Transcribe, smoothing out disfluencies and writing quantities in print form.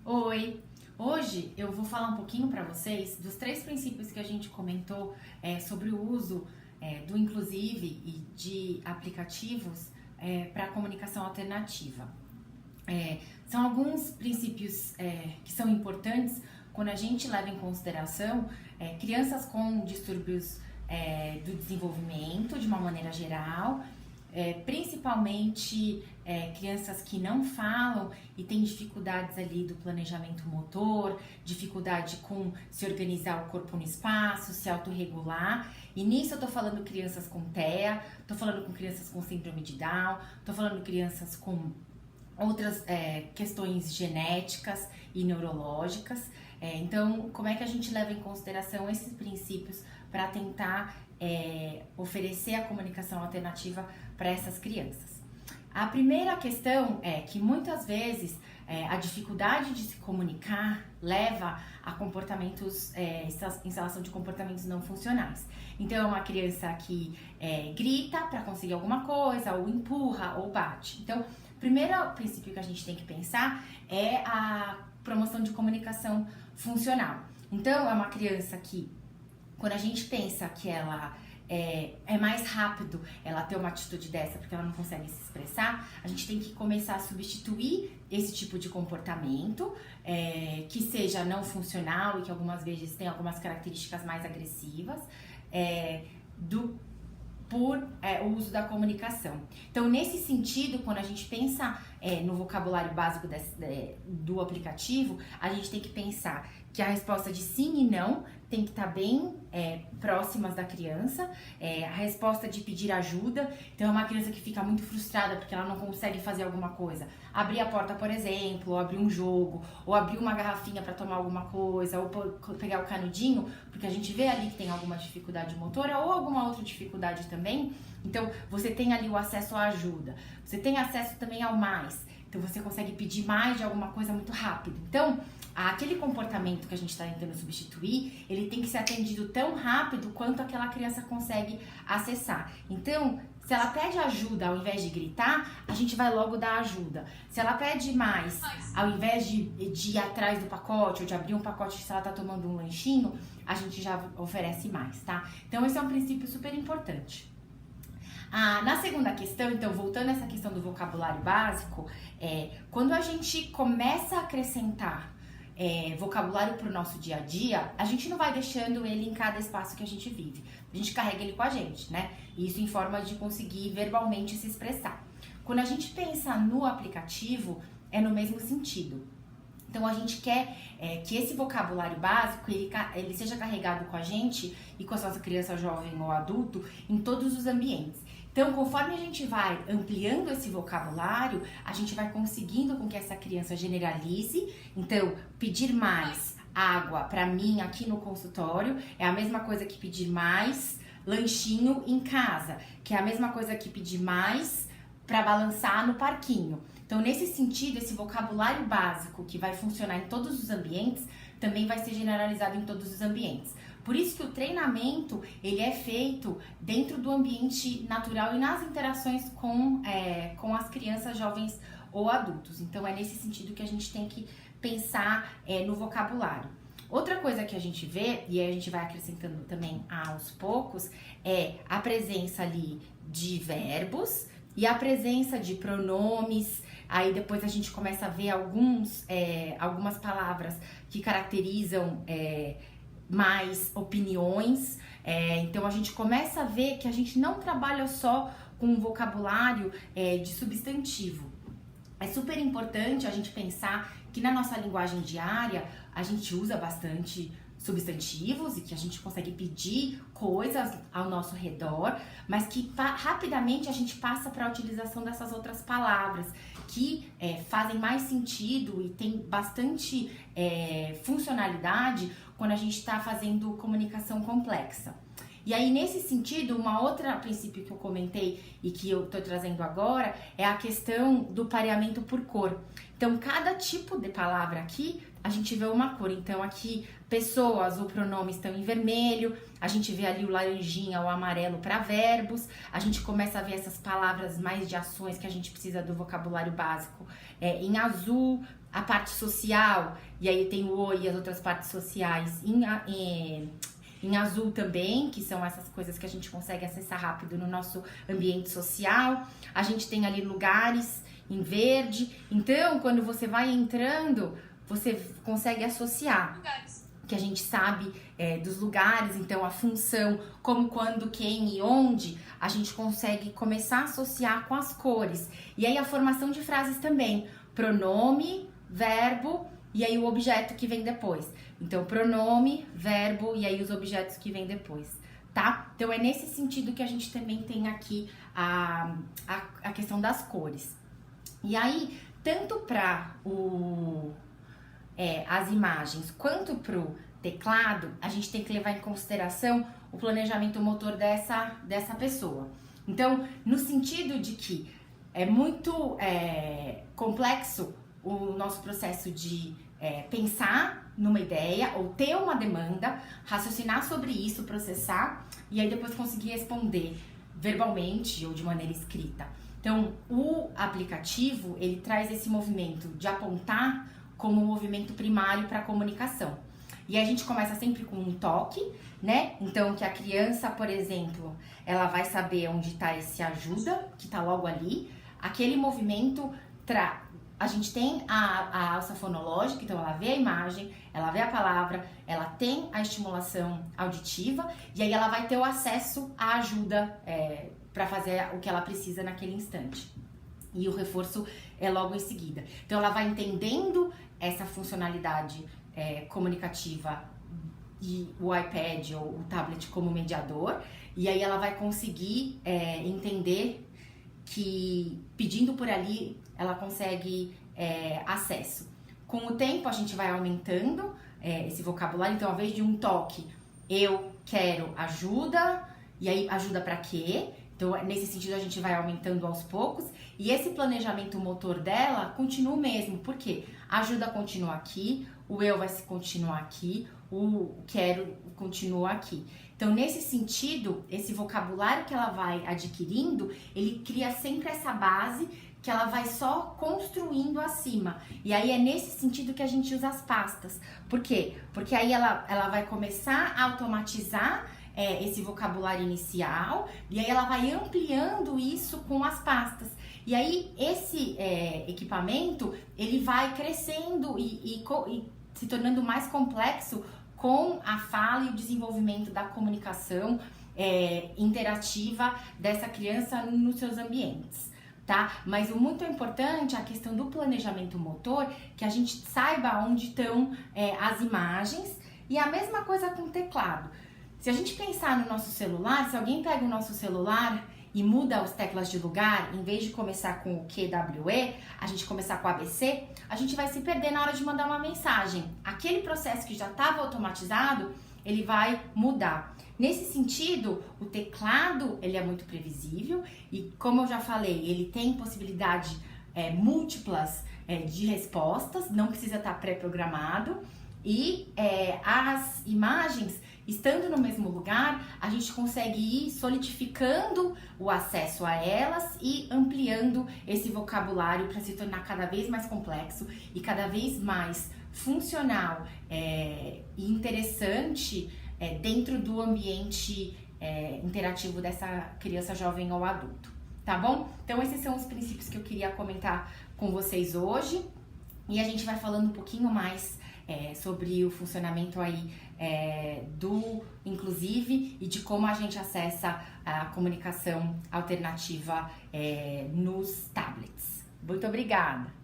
Oi! Hoje eu vou falar um pouquinho para vocês dos três princípios que a gente comentou sobre o uso do inclusive e de aplicativos para comunicação alternativa. São alguns princípios que são importantes quando a gente leva em consideração crianças com distúrbios do desenvolvimento de uma maneira geral, principalmente crianças que não falam e têm dificuldades ali do planejamento motor, dificuldade com se organizar o corpo no espaço, se autorregular. E nisso eu tô falando crianças com TEA, tô falando com crianças com síndrome de Down, tô falando crianças com outras questões genéticas e neurológicas. Então, como é que a gente leva em consideração esses princípios para tentar oferecer a comunicação alternativa para essas crianças? A primeira questão é que muitas vezes a dificuldade de se comunicar leva a comportamentos, instalação de comportamentos não funcionais. Então, é uma criança que grita para conseguir alguma coisa, ou empurra, ou bate. Então, o primeiro princípio que a gente tem que pensar é a promoção de comunicação funcional. Então, é uma criança que, quando a gente pensa que ela é mais rápido ela ter uma atitude dessa porque ela não consegue se expressar, a gente tem que começar a substituir esse tipo de comportamento que seja não funcional e que algumas vezes tem algumas características mais agressivas por o uso da comunicação. Então, nesse sentido, quando a gente pensa no vocabulário básico do aplicativo, a gente tem que pensar que a resposta de sim e não tem que estar bem próximas da criança, a resposta de pedir ajuda. Então, é uma criança que fica muito frustrada porque ela não consegue fazer alguma coisa. Abrir a porta, por exemplo, ou abrir um jogo, ou abrir uma garrafinha para tomar alguma coisa, ou pegar o canudinho, porque a gente vê ali que tem alguma dificuldade motora ou alguma outra dificuldade também. Então, você tem ali o acesso à ajuda, você tem acesso também ao mais. Então, você consegue pedir mais de alguma coisa muito rápido. Então, aquele comportamento que a gente está tentando substituir, ele tem que ser atendido tão rápido quanto aquela criança consegue acessar. Então, se ela pede ajuda ao invés de gritar, a gente vai logo dar ajuda. Se ela pede mais, ao invés de ir atrás do pacote ou de abrir um pacote se ela está tomando um lanchinho, a gente já oferece mais, tá? Então, esse é um princípio super importante. Na segunda questão, então, voltando a essa questão do vocabulário básico, quando a gente começa a acrescentar vocabulário para o nosso dia a dia, a gente não vai deixando ele em cada espaço que a gente vive. A gente carrega ele com a gente, né? Isso em forma de conseguir verbalmente se expressar. Quando a gente pensa no aplicativo, é no mesmo sentido. Então, a gente quer que esse vocabulário básico, ele seja carregado com a gente e com a nossa criança, jovem ou adulto, em todos os ambientes. Então, conforme a gente vai ampliando esse vocabulário, a gente vai conseguindo com que essa criança generalize. Então, pedir mais água para mim aqui no consultório é a mesma coisa que pedir mais lanchinho em casa, que é a mesma coisa que pedir mais para balançar no parquinho. Então, nesse sentido, esse vocabulário básico que vai funcionar em todos os ambientes também vai ser generalizado em todos os ambientes. Por isso que o treinamento, ele é feito dentro do ambiente natural e nas interações com as crianças, jovens ou adultos. Então, é nesse sentido que a gente tem que pensar no vocabulário. Outra coisa que a gente vê, e aí a gente vai acrescentando também aos poucos, é a presença ali de verbos e a presença de pronomes. Aí depois a gente começa a ver algumas palavras que caracterizam mais opiniões. Então a gente começa a ver que a gente não trabalha só com um vocabulário de substantivo. É super importante a gente pensar que na nossa linguagem diária a gente usa bastante substantivos e que a gente consegue pedir coisas ao nosso redor, mas que rapidamente a gente passa para a utilização dessas outras palavras que fazem mais sentido e tem bastante funcionalidade quando a gente está fazendo comunicação complexa. E aí, nesse sentido, uma outra princípio que eu comentei e que eu tô trazendo agora é a questão do pareamento por cor. Então, cada tipo de palavra aqui, a gente vê uma cor. Então, aqui, pessoas, o pronome estão em vermelho, a gente vê ali o laranjinha, o amarelo para verbos, a gente começa a ver essas palavras mais de ações que a gente precisa do vocabulário básico em azul, a parte social, e aí tem o O e as outras partes sociais em azul também, que são essas coisas que a gente consegue acessar rápido no nosso ambiente social. A gente tem ali lugares em verde. Então, quando você vai entrando, você consegue associar. Que a gente sabe dos lugares, então a função, como, quando, quem e onde, a gente consegue começar a associar com as cores. E aí a formação de frases também. Pronome, verbo e aí o objeto que vem depois. Então, pronome, verbo e aí os objetos que vem depois, tá? Então, é nesse sentido que a gente também tem aqui a questão das cores. E aí, tanto para as imagens quanto para o teclado, a gente tem que levar em consideração o planejamento motor dessa pessoa. Então, no sentido de que é muito complexo o nosso processo de pensar numa ideia ou ter uma demanda, raciocinar sobre isso, processar e aí depois conseguir responder verbalmente ou de maneira escrita. Então, o aplicativo, ele traz esse movimento de apontar como um movimento primário para a comunicação. E a gente começa sempre com um toque, né? Então, que a criança, por exemplo, ela vai saber onde está esse ajuda, que está logo ali. Aquele movimento, a gente tem a alça fonológica, então ela vê a imagem, ela vê a palavra, ela tem a estimulação auditiva e aí ela vai ter o acesso à ajuda para fazer o que ela precisa naquele instante. E o reforço é logo em seguida. Então ela vai entendendo essa funcionalidade comunicativa e o iPad ou o tablet como mediador, e aí ela vai conseguir entender que pedindo por ali ela consegue acesso. Com o tempo a gente vai aumentando esse vocabulário, então ao invés de um toque, eu quero ajuda, e aí ajuda para quê? Então, nesse sentido, a gente vai aumentando aos poucos. E esse planejamento motor dela continua o mesmo. Por quê? A ajuda continua aqui, o eu vai se continuar aqui, o quero continua aqui. Então, nesse sentido, esse vocabulário que ela vai adquirindo, ele cria sempre essa base que ela vai só construindo acima. E aí é nesse sentido que a gente usa as pastas. Por quê? Porque aí ela vai começar a automatizar esse vocabulário inicial, e aí ela vai ampliando isso com as pastas. E aí esse equipamento, ele vai crescendo e se tornando mais complexo com a fala e o desenvolvimento da comunicação interativa dessa criança nos seus ambientes, tá? Mas o muito importante é a questão do planejamento motor, que a gente saiba onde estão as imagens, e a mesma coisa com o teclado. Se a gente pensar no nosso celular, se alguém pega o nosso celular e muda as teclas de lugar, em vez de começar com o QWE, a gente começar com o ABC, a gente vai se perder na hora de mandar uma mensagem. Aquele processo que já estava automatizado, ele vai mudar. Nesse sentido, o teclado, ele é muito previsível e, como eu já falei, ele tem possibilidade múltiplas de respostas, não precisa estar pré-programado, e as imagens, estando no mesmo lugar, a gente consegue ir solidificando o acesso a elas e ampliando esse vocabulário para se tornar cada vez mais complexo e cada vez mais funcional e interessante dentro do ambiente interativo dessa criança, jovem ou adulto, tá bom? Então esses são os princípios que eu queria comentar com vocês hoje, e a gente vai falando um pouquinho mais sobre o funcionamento aí do Inclusive e de como a gente acessa a comunicação alternativa nos tablets. Muito obrigada!